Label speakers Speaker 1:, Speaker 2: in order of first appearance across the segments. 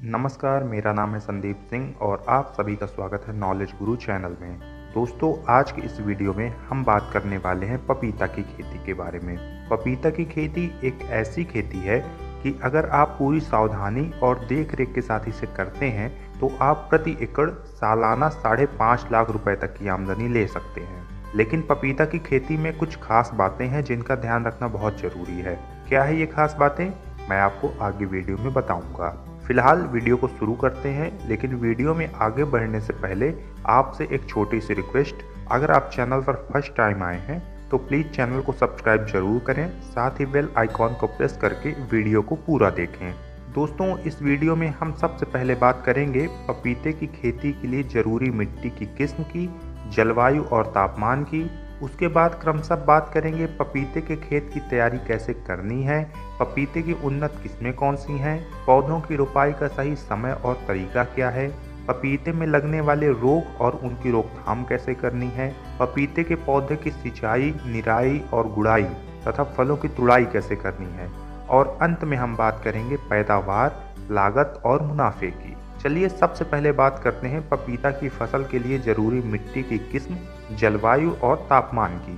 Speaker 1: नमस्कार, मेरा नाम है संदीप सिंह और आप सभी का स्वागत है नॉलेज गुरु चैनल में। दोस्तों, आज की इस वीडियो में हम बात करने वाले हैं पपीता की खेती के बारे में। पपीता की खेती एक ऐसी खेती है कि अगर आप पूरी सावधानी और देख रेख के साथ इसे करते हैं तो आप प्रति एकड़ सालाना 5.5 लाख रुपए तक की आमदनी ले सकते हैं। लेकिन पपीता की खेती में कुछ खास बातें हैं जिनका ध्यान रखना बहुत ज़रूरी है। क्या है ये खास बातें? मैं आपको आगे वीडियो में बताऊंगा। फिलहाल वीडियो को शुरू करते हैं, लेकिन वीडियो में आगे बढ़ने से पहले आपसे एक छोटी सी रिक्वेस्ट। अगर आप चैनल पर फर्स्ट टाइम आए हैं तो प्लीज़ चैनल को सब्सक्राइब जरूर करें, साथ ही बेल आइकॉन को प्रेस करके वीडियो को पूरा देखें। दोस्तों, इस वीडियो में हम सबसे पहले बात करेंगे पपीते की खेती के लिए ज़रूरी मिट्टी की किस्म की, जलवायु और तापमान की। उसके बाद क्रमशः बात करेंगे पपीते के खेत की तैयारी कैसे करनी है, पपीते की उन्नत किस्में कौन सी हैं, पौधों की रोपाई का सही समय और तरीका क्या है, पपीते में लगने वाले रोग और उनकी रोकथाम कैसे करनी है, पपीते के पौधे की सिंचाई, निराई और गुड़ाई तथा फलों की तुड़ाई कैसे करनी है, और अंत में हम बात करेंगे पैदावार, लागत और मुनाफे की। चलिए सबसे पहले बात करते हैं पपीता की फसल के लिए ज़रूरी मिट्टी की किस्म, जलवायु और तापमान की।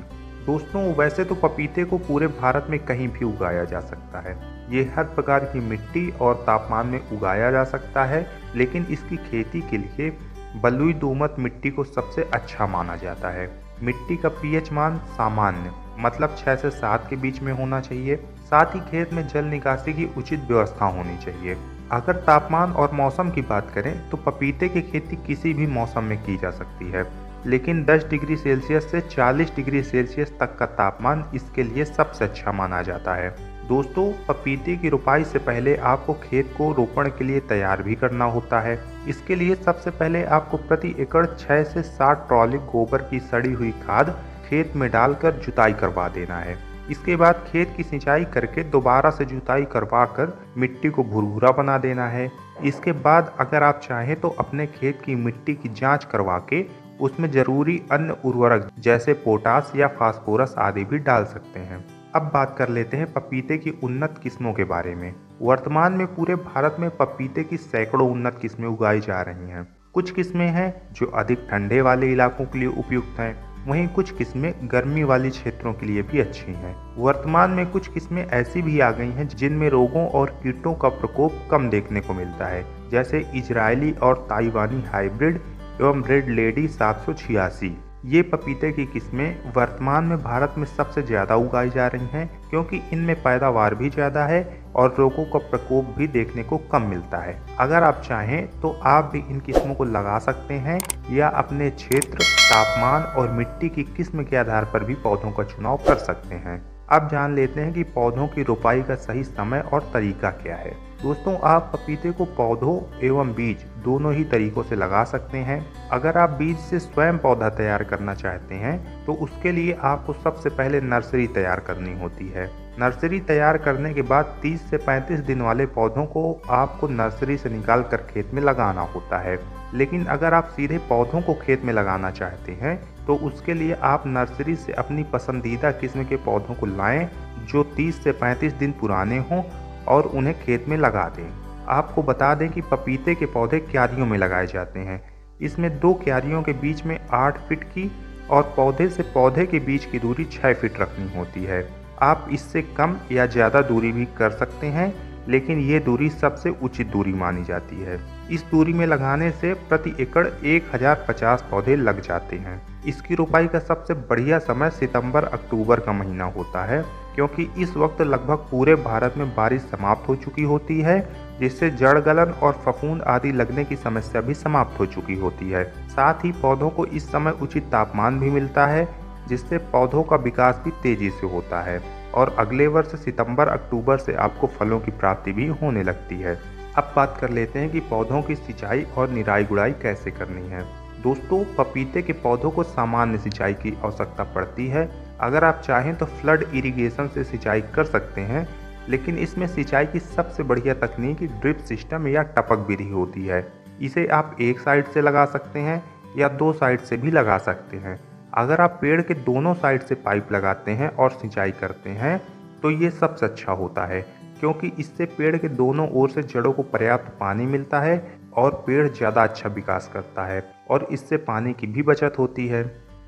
Speaker 1: दोस्तों, वैसे तो पपीते को पूरे भारत में कहीं भी उगाया जा सकता है। ये हर प्रकार की मिट्टी और तापमान में उगाया जा सकता है, लेकिन इसकी खेती के लिए बलुई दोमट मिट्टी को सबसे अच्छा माना जाता है। मिट्टी का पीएच मान सामान्य मतलब 6 से 7 के बीच में होना चाहिए। साथ ही खेत में जल निकासी की उचित व्यवस्था होनी चाहिए। अगर तापमान और मौसम की बात करें तो पपीते की खेती किसी भी मौसम में की जा सकती है, लेकिन 10 डिग्री सेल्सियस से 40 डिग्री सेल्सियस तक का तापमान इसके लिए सबसे अच्छा माना जाता है। दोस्तों, पपीते की रोपाई से पहले आपको खेत को रोपण के लिए तैयार भी करना होता है। इसके लिए सबसे पहले आपको प्रति एकड़ 6 से 7 ट्रॉली गोबर की सड़ी हुई खाद खेत में डालकर जुताई करवा देना है। इसके बाद खेत की सिंचाई करके दोबारा से जुताई करवा कर मिट्टी को भुरभुरा बना देना है। इसके बाद अगर आप चाहें तो अपने खेत की मिट्टी की जांच करवा के उसमें जरूरी अन्य उर्वरक जैसे पोटास या फास्फोरस आदि भी डाल सकते हैं। अब बात कर लेते हैं पपीते की उन्नत किस्मों के बारे में। वर्तमान में पूरे भारत में पपीते की सैकड़ों उन्नत किस्में उगाई जा रही हैं। कुछ किस्में हैं जो अधिक ठंडे वाले इलाकों के लिए उपयुक्त हैं, वहीं कुछ किस्में गर्मी वाली क्षेत्रों के लिए भी अच्छी हैं। वर्तमान में कुछ किस्में ऐसी भी आ गई हैं जिनमें रोगों और कीटों का प्रकोप कम देखने को मिलता है, जैसे इजरायली और ताइवानी हाइब्रिड एवं रेड लेडी 786। ये पपीते की किस्में वर्तमान में भारत में सबसे ज़्यादा उगाई जा रही हैं, क्योंकि इनमें पैदावार भी ज़्यादा है और रोगों का प्रकोप भी देखने को कम मिलता है। अगर आप चाहें तो आप भी इन किस्मों को लगा सकते हैं या अपने क्षेत्र, तापमान और मिट्टी की किस्म के आधार पर भी पौधों का चुनाव कर सकते हैं। अब जान लेते हैं कि पौधों की रोपाई का सही समय और तरीका क्या है। दोस्तों, आप पपीते को पौधों एवं बीज दोनों ही तरीकों से लगा सकते हैं। अगर आप बीज से स्वयं पौधा तैयार करना चाहते हैं तो उसके लिए आपको सबसे पहले नर्सरी तैयार करनी होती है। नर्सरी तैयार करने के बाद 30 से 35 दिन वाले पौधों को आपको नर्सरी से निकाल कर खेत में लगाना होता है। लेकिन अगर आप सीधे पौधों को खेत में लगाना चाहते हैं तो उसके लिए आप नर्सरी से अपनी पसंदीदा किस्म के पौधों को लाएं जो 30 से 35 दिन पुराने हों और उन्हें खेत में लगा दें। आपको बता दें कि पपीते के पौधे क्यारियों में लगाए जाते हैं। इसमें 2 क्यारियों के बीच में 8 फीट की और पौधे से पौधे के बीच की दूरी 6 फीट रखनी होती है। आप इससे कम या ज़्यादा दूरी भी कर सकते हैं, लेकिन ये दूरी सबसे उचित दूरी मानी जाती है। इस दूरी में लगाने से प्रति एकड़ 1050 पौधे लग जाते हैं। इसकी रोपाई का सबसे बढ़िया समय सितंबर-अक्टूबर का महीना होता है, क्योंकि इस वक्त लगभग पूरे भारत में बारिश समाप्त हो चुकी होती है, जिससे जड़ गलन और फफूंद आदि लगने की समस्या भी समाप्त हो चुकी होती है। साथ ही पौधों को इस समय उचित तापमान भी मिलता है, जिससे पौधों का विकास भी तेजी से होता है और अगले वर्ष सितंबर-अक्टूबर से आपको फलों की प्राप्ति भी होने लगती है। अब बात कर लेते हैं कि पौधों की सिंचाई और निराई गुड़ाई कैसे करनी है। दोस्तों, पपीते के पौधों को सामान्य सिंचाई की आवश्यकता पड़ती है। अगर आप चाहें तो फ्लड इरिगेशन से सिंचाई कर सकते हैं, लेकिन इसमें सिंचाई की सबसे बढ़िया तकनीक ड्रिप सिस्टम या टपक विधि होती है। इसे आप एक साइड से लगा सकते हैं या 2 साइड से भी लगा सकते हैं। अगर आप पेड़ के दोनों साइड से पाइप लगाते हैं और सिंचाई करते हैं तो ये सबसे अच्छा होता है, क्योंकि इससे पेड़ के दोनों ओर से जड़ों को पर्याप्त पानी मिलता है और पेड़ ज़्यादा अच्छा विकास करता है और इससे पानी की भी बचत होती है।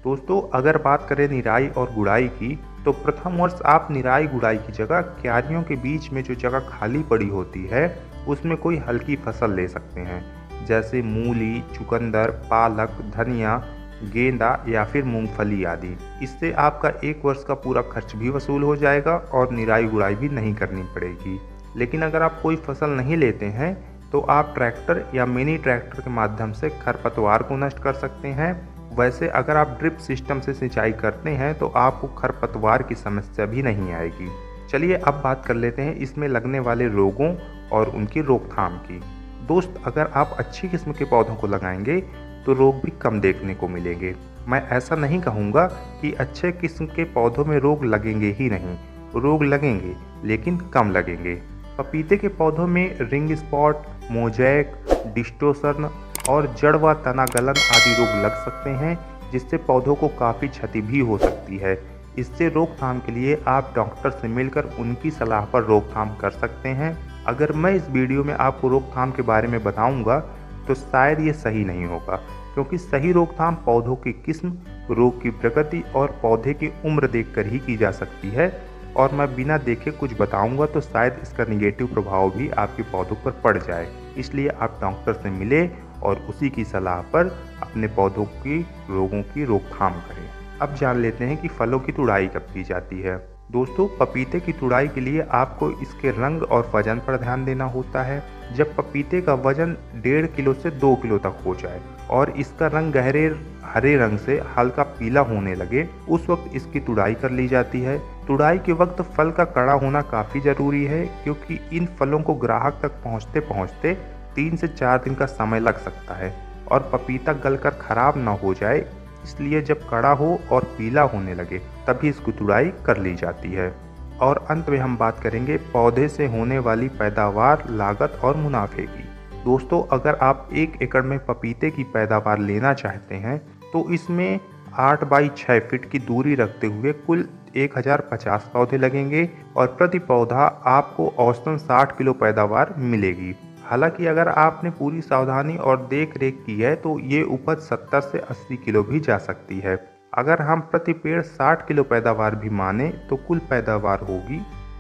Speaker 1: दोस्तों, अगर बात करें निराई और गुड़ाई की, तो प्रथम वर्ष आप निराई गुड़ाई की जगह क्यारियों के बीच में जो जगह खाली पड़ी होती है उसमें कोई हल्की फसल ले सकते हैं, जैसे मूली, चुकंदर, पालक, धनिया, गेंदा या फिर मूंगफली आदि। इससे आपका एक वर्ष का पूरा खर्च भी वसूल हो जाएगा और निराई गुड़ाई भी नहीं करनी पड़ेगी। लेकिन अगर आप कोई फसल नहीं लेते हैं तो आप ट्रैक्टर या मिनी ट्रैक्टर के माध्यम से खरपतवार को नष्ट कर सकते हैं। वैसे अगर आप ड्रिप सिस्टम से सिंचाई करते हैं तो आपको खरपतवार की समस्या भी नहीं आएगी। चलिए अब बात कर लेते हैं इसमें लगने वाले रोगों और उनकी रोकथाम की। दोस्त, अगर आप अच्छी किस्म के पौधों को लगाएंगे तो रोग भी कम देखने को मिलेंगे। मैं ऐसा नहीं कहूँगा कि अच्छे किस्म के पौधों में रोग लगेंगे ही नहीं, रोग लगेंगे लेकिन कम लगेंगे। पपीते के पौधों में रिंग स्पॉट, मोजैक, डिस्टोसन और जड़ व तना गलन आदि रोग लग सकते हैं, जिससे पौधों को काफ़ी क्षति भी हो सकती है। इससे रोकथाम के लिए आप डॉक्टर से मिलकर उनकी सलाह पर रोकथाम कर सकते हैं। अगर मैं इस वीडियो में आपको रोकथाम के बारे में बताऊंगा तो शायद ये सही नहीं होगा, क्योंकि सही रोकथाम पौधों की किस्म, रोग की प्रकृति और पौधे की उम्र देखकर ही की जा सकती है। और मैं बिना देखे कुछ बताऊंगा तो शायद इसका निगेटिव प्रभाव भी आपके पौधों पर पड़ जाए। इसलिए आप डॉक्टर से मिले और उसी की सलाह पर अपने पौधों की रोगों की रोकथाम करें। अब जान लेते हैं कि फलों की तुड़ाई कब की जाती है। दोस्तों, पपीते की तुड़ाई के लिए आपको इसके रंग और वजन पर ध्यान देना होता है। जब पपीते का वजन 1.5 किलो से 2 किलो तक हो जाए और इसका रंग गहरे हरे रंग से हल्का पीला होने लगे, उस वक्त इसकी तुड़ाई कर ली जाती है। तुड़ाई के वक्त फल का कड़ा होना काफ़ी ज़रूरी है, क्योंकि इन फलों को ग्राहक तक पहुँचते पहुँचते 3 से 4 दिन का समय लग सकता है और पपीता गलकर खराब ना हो जाए, इसलिए जब कड़ा हो और पीला होने लगे तभी इसकी तुड़ाई कर ली जाती है। और अंत में हम बात करेंगे पौधे से होने वाली पैदावार, लागत और मुनाफे की। दोस्तों, अगर आप 1 एकड़ में पपीते की पैदावार लेना चाहते हैं तो इसमें 8 बाई 6 फीट की दूरी रखते हुए कुल 1050 पौधे लगेंगे और प्रति पौधा आपको औसतन 60 किलो पैदावार मिलेगी। हालांकि अगर आपने पूरी सावधानी और देख रेख की है तो ये उपज 70 से 80 किलो भी जा सकती है। अगर हम प्रति पेड़ 60 किलो पैदावार भी माने तो कुल पैदावार होगी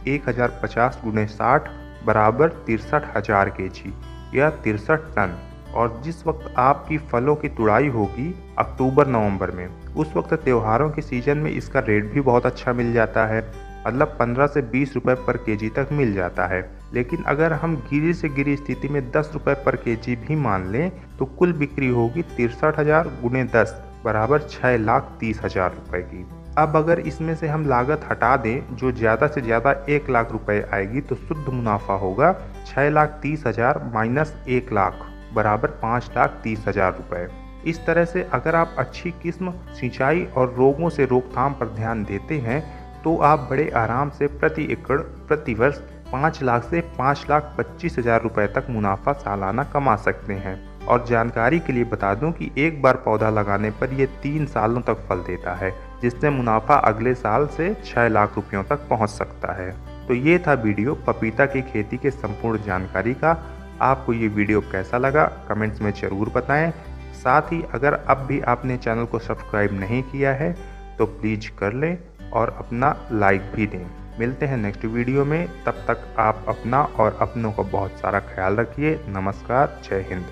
Speaker 1: 1050 × 60 बराबर 63,000 kg या 63 टन। और जिस वक्त आपकी फलों की तुड़ाई होगी अक्टूबर-नवंबर में, उस वक्त त्योहारों के सीजन में इसका रेट भी बहुत अच्छा मिल जाता है, मतलब 15 से 20 रुपए पर केजी तक मिल जाता है। लेकिन अगर हम गिरी से गिरी स्थिति में 10 रुपए पर केजी भी मान लें तो कुल बिक्री होगी 63,000 × 10 बराबर 6,30,000 रुपए की। अब अगर इसमें से हम लागत हटा दें जो ज़्यादा से ज़्यादा 1 लाख रुपए आएगी तो शुद्ध मुनाफा होगा 6,30,000 माइनस 1 लाख बराबर 5,30,000 रुपए। इस तरह से अगर आप अच्छी किस्म, सिंचाई और रोगों से रोकथाम पर ध्यान देते हैं तो आप बड़े आराम से प्रति एकड़ प्रति वर्ष 5 लाख से 5,25,000 रुपए तक मुनाफा सालाना कमा सकते हैं। और जानकारी के लिए बता दूं कि एक बार पौधा लगाने पर यह 3 सालों तक फल देता है, जिससे मुनाफा अगले साल से 6 लाख रुपयों तक पहुंच सकता है। तो ये था वीडियो पपीता की खेती के संपूर्ण जानकारी का। आपको ये वीडियो कैसा लगा कमेंट्स में ज़रूर बताएं। साथ ही अगर अब भी आपने चैनल को सब्सक्राइब नहीं किया है तो प्लीज़ कर लें और अपना लाइक भी दें। मिलते हैं नेक्स्ट वीडियो में, तब तक आप अपना और अपनों का बहुत सारा ख्याल रखिए। नमस्कार, जय हिंद।